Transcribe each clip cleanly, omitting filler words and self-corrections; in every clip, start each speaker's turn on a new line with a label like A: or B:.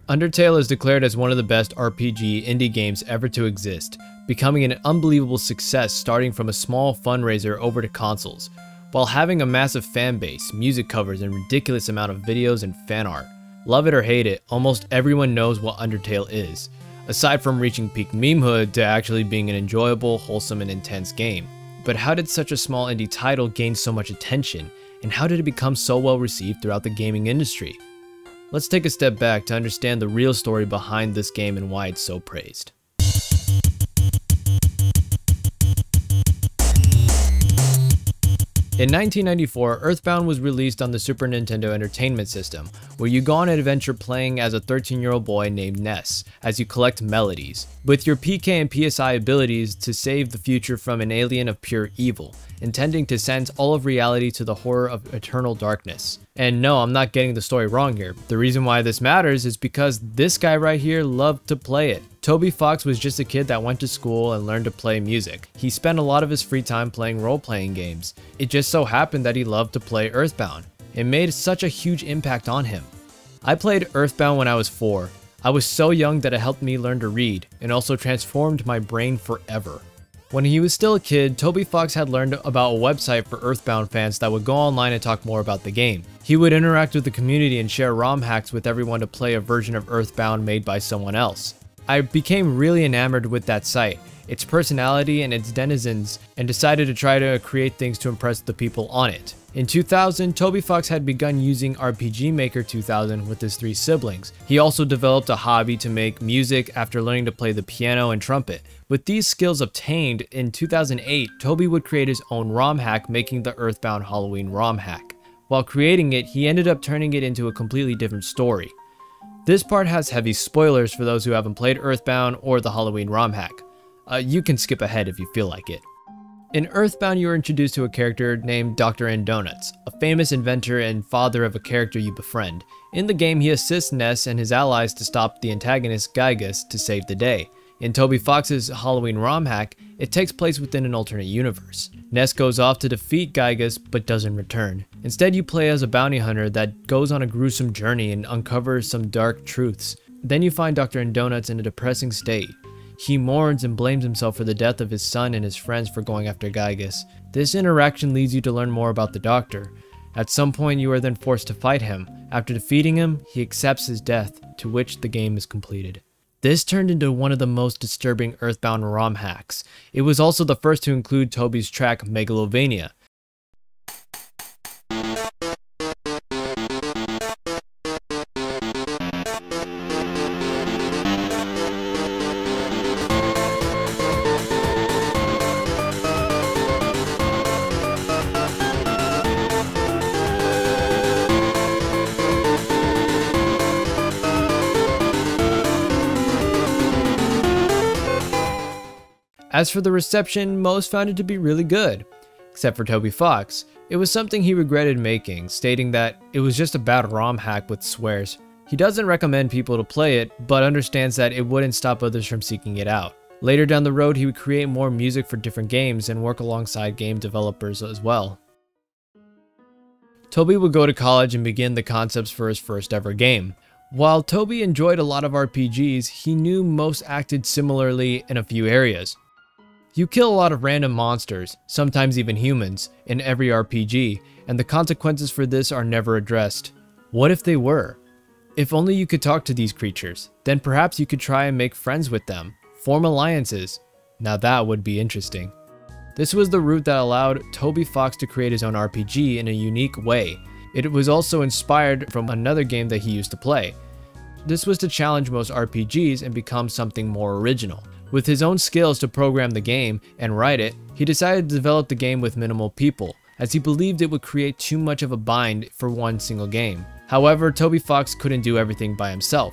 A: Undertale is declared as one of the best RPG indie games ever to exist, becoming an unbelievable success starting from a small fundraiser over to consoles, while having a massive fan base, music covers, and ridiculous amount of videos and fan art. Love it or hate it, almost everyone knows what Undertale is, aside from reaching peak memehood to actually being an enjoyable, wholesome, and intense game. But how did such a small indie title gain so much attention, and how did it become so well received throughout the gaming industry? Let's take a step back to understand the real story behind this game and why it's so praised. In 1994, Earthbound was released on the Super Nintendo Entertainment System, where you go on an adventure playing as a 13-year-old boy named Ness, as you collect melodies, with your PK and PSI abilities to save the future from an alien of pure evil, intending to send all of reality to the horror of eternal darkness. And no, I'm not getting the story wrong here. The reason why this matters is because this guy right here loved to play it. Toby Fox was just a kid that went to school and learned to play music. He spent a lot of his free time playing role-playing games. It just so happened that he loved to play Earthbound. It made such a huge impact on him. I played Earthbound when I was 4. I was so young that it helped me learn to read, and also transformed my brain forever. When he was still a kid, Toby Fox had learned about a website for Earthbound fans that would go online and talk more about the game. He would interact with the community and share ROM hacks with everyone to play a version of Earthbound made by someone else. I became really enamored with that site, its personality and its denizens, and decided to try to create things to impress the people on it. In 2000, Toby Fox had begun using RPG Maker 2000 with his 3 siblings. He also developed a hobby to make music after learning to play the piano and trumpet. With these skills obtained, in 2008, Toby would create his own ROM hack, making the Earthbound Halloween ROM hack. While creating it, he ended up turning it into a completely different story. This part has heavy spoilers for those who haven't played Earthbound or the Halloween ROM hack. You can skip ahead if you feel like it. In Earthbound, you are introduced to a character named Dr. Donuts, a famous inventor and father of a character you befriend. In the game, he assists Ness and his allies to stop the antagonist Gygus to save the day. In Toby Fox's Halloween ROM hack, it takes place within an alternate universe. Ness goes off to defeat Gygus but doesn't return. Instead, you play as a bounty hunter that goes on a gruesome journey and uncovers some dark truths. Then you find Dr. Donuts in a depressing state. He mourns and blames himself for the death of his son and his friends for going after Gygus. This interaction leads you to learn more about the Doctor. At some point, you are then forced to fight him. After defeating him, he accepts his death, to which the game is completed. This turned into one of the most disturbing Earthbound ROM hacks. It was also the first to include Toby's track Megalovania. As for the reception, most found it to be really good, except for Toby Fox. It was something he regretted making, stating that it was just a bad ROM hack with swears. He doesn't recommend people to play it, but understands that it wouldn't stop others from seeking it out. Later down the road, he would create more music for different games and work alongside game developers as well. Toby would go to college and begin the concepts for his first ever game. While Toby enjoyed a lot of RPGs, he knew most acted similarly in a few areas. You kill a lot of random monsters, sometimes even humans, in every RPG, and the consequences for this are never addressed. What if they were? If only you could talk to these creatures, then perhaps you could try and make friends with them, form alliances. Now that would be interesting. This was the route that allowed Toby Fox to create his own RPG in a unique way. It was also inspired from another game that he used to play. This was to challenge most RPGs and become something more original. With his own skills to program the game and write it, he decided to develop the game with minimal people, as he believed it would create too much of a bind for one single game. However, Toby Fox couldn't do everything by himself.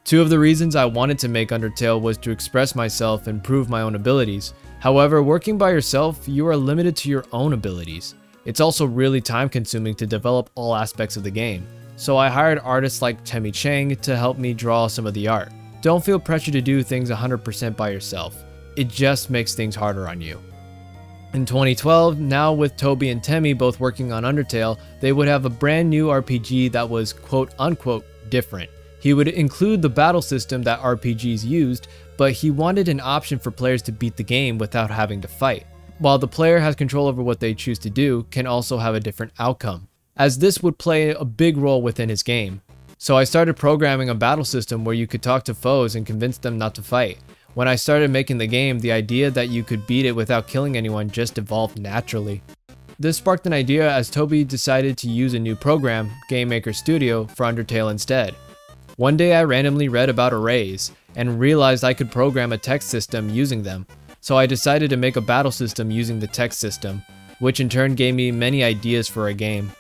A: Two of the reasons I wanted to make Undertale was to express myself and prove my own abilities. However, working by yourself, you are limited to your own abilities. It's also really time consuming to develop all aspects of the game, so I hired artists like Temi Chang to help me draw some of the art. Don't feel pressure to do things 100% by yourself. It just makes things harder on you. In 2012, now with Toby and Temi both working on Undertale, they would have a brand new RPG that was quote unquote different. He would include the battle system that RPGs used, but he wanted an option for players to beat the game without having to fight, while the player has control over what they choose to do, can also have a different outcome, as this would play a big role within his game. So I started programming a battle system where you could talk to foes and convince them not to fight. When I started making the game, the idea that you could beat it without killing anyone just evolved naturally. This sparked an idea as Toby decided to use a new program, Game Maker Studio, for Undertale instead. One day I randomly read about arrays, and realized I could program a text system using them, so I decided to make a battle system using the text system, which in turn gave me many ideas for a game.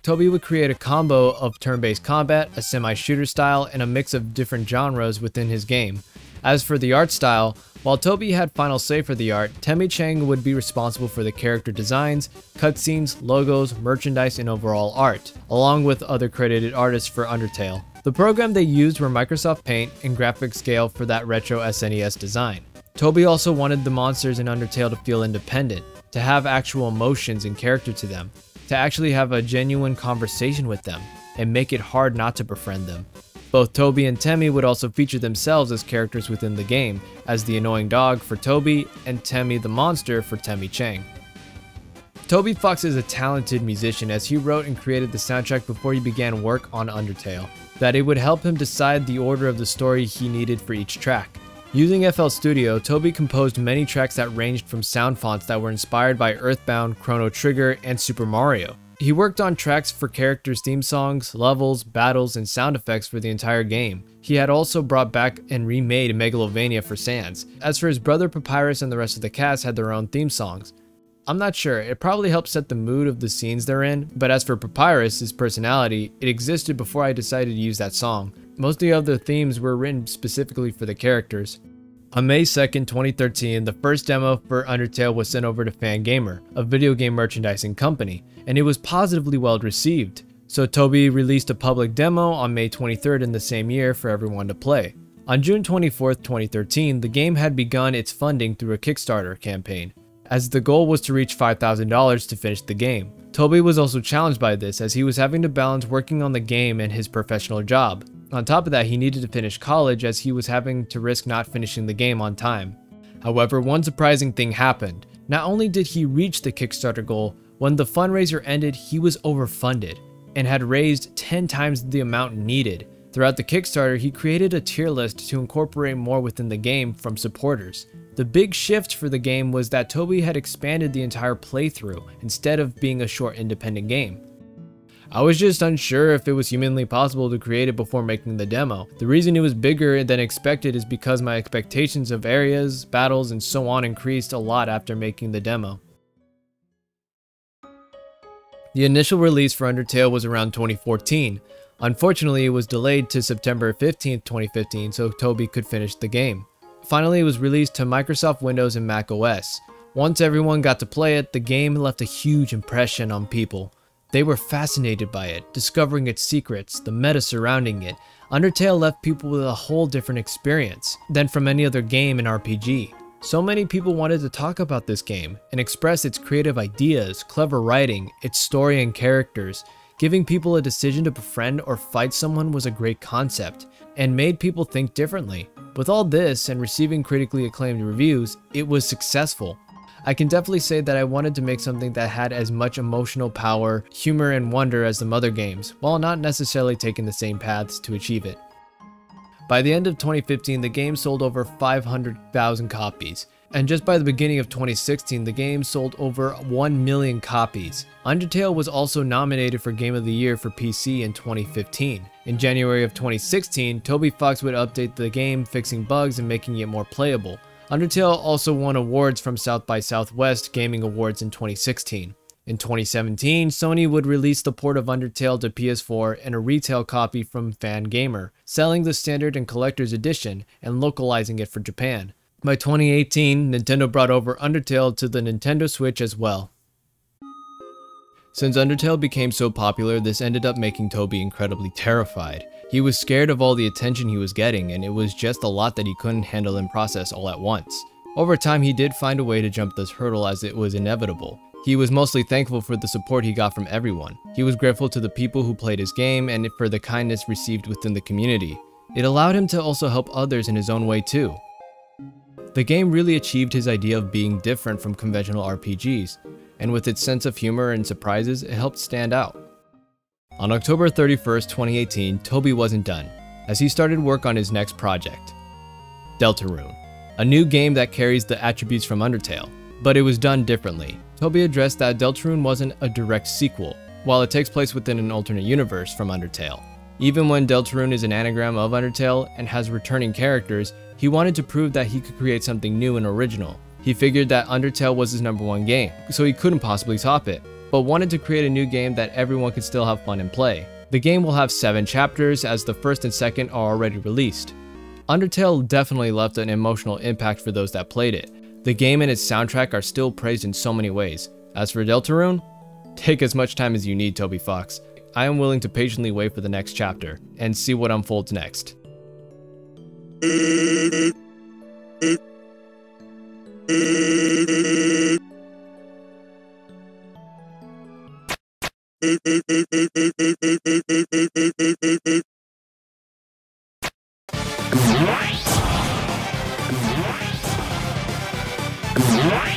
A: Toby would create a combo of turn-based combat, a semi-shooter style, and a mix of different genres within his game. As for the art style, while Toby had final say for the art, Temmie Chang would be responsible for the character designs, cutscenes, logos, merchandise, and overall art, along with other credited artists for Undertale. The program they used were Microsoft Paint and graphic scale for that retro SNES design. Toby also wanted the monsters in Undertale to feel independent, to have actual emotions and character to them, to actually have a genuine conversation with them, and make it hard not to befriend them. Both Toby and Temmie would also feature themselves as characters within the game, as the annoying dog for Toby and Temmie the monster for Temmie Chang. Toby Fox is a talented musician, as he wrote and created the soundtrack before he began work on Undertale, that it would help him decide the order of the story he needed for each track. Using FL Studio, Toby composed many tracks that ranged from sound fonts that were inspired by Earthbound, Chrono Trigger, and Super Mario. He worked on tracks for characters' theme songs, levels, battles, and sound effects for the entire game. He had also brought back and remade Megalovania for Sans. As for his brother Papyrus and the rest of the cast had their own theme songs. I'm not sure, it probably helped set the mood of the scenes they're in, but as for Papyrus, his personality, it existed before I decided to use that song. Most of the other themes were written specifically for the characters. On May 2nd, 2013, the first demo for Undertale was sent over to Fangamer, a video game merchandising company, and it was positively well received. So Toby released a public demo on May 23rd in the same year for everyone to play. On June 24th, 2013, the game had begun its funding through a Kickstarter campaign, as the goal was to reach $5,000 to finish the game. Toby was also challenged by this, as he was having to balance working on the game and his professional job. On top of that, he needed to finish college, as he was having to risk not finishing the game on time. However, one surprising thing happened. Not only did he reach the Kickstarter goal, when the fundraiser ended, he was overfunded and had raised 10 times the amount needed. Throughout the Kickstarter, he created a tier list to incorporate more within the game from supporters. The big shift for the game was that Toby had expanded the entire playthrough instead of being a short independent game. I was just unsure if it was humanly possible to create it before making the demo. The reason it was bigger than expected is because my expectations of areas, battles, and so on increased a lot after making the demo. The initial release for Undertale was around 2014. Unfortunately, it was delayed to September 15th, 2015 so Toby could finish the game. Finally, it was released to Microsoft Windows and Mac OS. Once everyone got to play it, the game left a huge impression on people. They were fascinated by it, discovering its secrets, the meta surrounding it. Undertale left people with a whole different experience than from any other game in RPG. So many people wanted to talk about this game and express its creative ideas, clever writing, its story and characters. Giving people a decision to befriend or fight someone was a great concept, and made people think differently. With all this and receiving critically acclaimed reviews, it was successful. I can definitely say that I wanted to make something that had as much emotional power, humor, and wonder as the mother games, while not necessarily taking the same paths to achieve it. By the end of 2015, the game sold over 500,000 copies, and just by the beginning of 2016, the game sold over 1 million copies. Undertale was also nominated for Game of the Year for PC in 2015. In January of 2016, Toby Fox would update the game, fixing bugs and making it more playable. Undertale also won awards from South by Southwest Gaming Awards in 2016. In 2017, Sony would release the port of Undertale to PS4 and a retail copy from Fangamer, selling the standard and collector's edition and localizing it for Japan. By 2018, Nintendo brought over Undertale to the Nintendo Switch as well. Since Undertale became so popular, this ended up making Toby incredibly terrified. He was scared of all the attention he was getting, and it was just a lot that he couldn't handle and process all at once. Over time, he did find a way to jump this hurdle, as it was inevitable. He was mostly thankful for the support he got from everyone. He was grateful to the people who played his game and for the kindness received within the community. It allowed him to also help others in his own way too. The game really achieved his idea of being different from conventional RPGs, and with its sense of humor and surprises, it helped stand out. On October 31st, 2018, Toby wasn't done, as he started work on his next project, Deltarune, a new game that carries the attributes from Undertale, but it was done differently. Toby addressed that Deltarune wasn't a direct sequel, while it takes place within an alternate universe from Undertale. Even when Deltarune is an anagram of Undertale and has returning characters, he wanted to prove that he could create something new and original. He figured that Undertale was his #1 game, so he couldn't possibly top it, but wanted to create a new game that everyone could still have fun and play. The game will have 7 chapters, as the first and second are already released. Undertale definitely left an emotional impact for those that played it. The game and its soundtrack are still praised in so many ways. As for Deltarune, take as much time as you need, Toby Fox. I am willing to patiently wait for the next chapter, and see what unfolds next.
B: Right.